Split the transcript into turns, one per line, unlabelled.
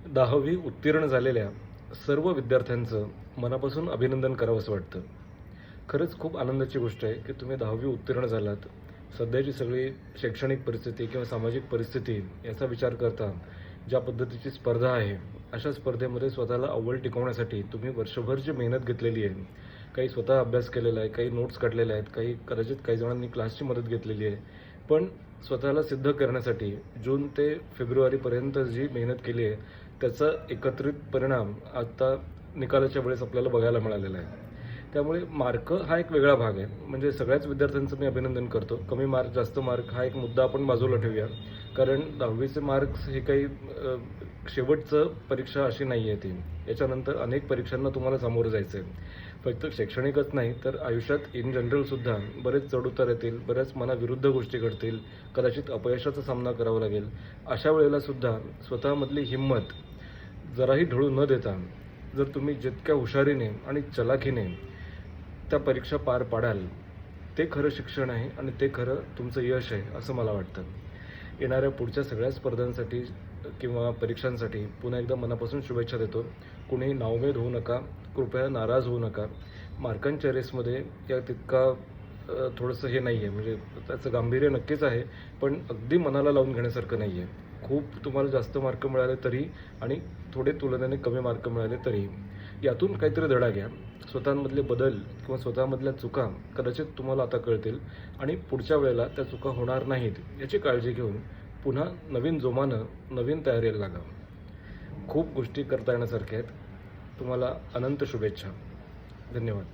10वी उत्तीर्ण झालेल्या सर्व विद्यार्थ्यांचं मनापासून अभिनंदन करावंसं वाटतं. खरंच खूप आनंदाची गोष्ट आहे की तुम्ही 10वी उत्तीर्ण झालात. सध्याची सगळी शैक्षणिक परिस्थिती किंवा सामाजिक परिस्थिती याचा विचार करता ज्या पद्धतीची स्पर्धा आहे, अशा स्पर्धेमध्ये स्वतःला अव्वल टिकवण्यासाठी तुम्ही वर्षभर जी मेहनत घेतलेली आहे, काही स्वतः अभ्यास केलेला आहे, काही नोट्स काढलेल्या आहेत, कदाचित काही जणांनी क्लासची मदत घेतलेली आहे. पण स्वतःला सिद्ध करण्यासाठी जून ते फेब्रुवारीपर्यंत जी मेहनत केली आहे, त्याचा एकत्रित परिणाम आता निकालाच्या वेळेस आपल्याला बघायला मिळालेला आहे. त्यामुळे मार्क हा एक वेगळा भाग आहे. म्हणजे सगळ्याच विद्यार्थ्यांचं मी अभिनंदन करतो. कमी मार्क, जास्त मार्क हा एक मुद्दा आपण बाजूला ठेवूया. कारण 10वीचे मार्क्स हे काही शेवटचं परीक्षा अशी नाही आहे ती. याच्यानंतर अनेक परीक्षांना तुम्हाला सामोरं जायचं आहे. फक्त शैक्षणिकच नाही तर आयुष्यात इन जनरलसुद्धा बरेच चढउतार येतील, बऱ्याच मनाविरुद्ध गोष्टी घडतील, कदाचित अपयशाचा सामना करावा लागेल. अशा वेळेलासुद्धा स्वतःमधली हिंमत जराही ढळू न देता जर तुम्ही जितक्या हुशारीने आणि चलाखीने त्या परीक्षा पार पाडाल, ते खरं शिक्षण आहे आणि ते खरं तुमचं यश आहे असं मला वाटतं. येणाऱ्या पुढच्या सगळ्या स्पर्धांसाठी किंवा परीक्षांसाठी पुन्हा एकदा मनापासून शुभेच्छा देतो. कुणी नाउमेद होऊ नका, कृपया नाराज होऊ नका. मार्कांच्या रेसमध्ये या तितका थोडंसं हे नाही आहे, म्हणजे त्याचं गांभीर्य नक्कीच आहे, पण अगदी मनाला लावून घेण्यासारखं नाही आहे. खूप तुम्हाला जास्त मार्क मिळाले तरी आणि थोडे तुलनेने कमी मार्क मिळाले तरी यातून काहीतरी धडा घ्या. स्वतःमधले बदल किंवा स्वतःमधल्या चुका कदाचित तुम्हाला आता कळतील आणि पुढच्या वेळेला त्या चुका होणार नाहीत याची काळजी घेऊन पुन्हा नवीन जोमानं नवीन तयारीला लागा. खूप गोष्टी करता येण्यासारख्या आहेत. तुम्हाला अनंत शुभेच्छा. धन्यवाद.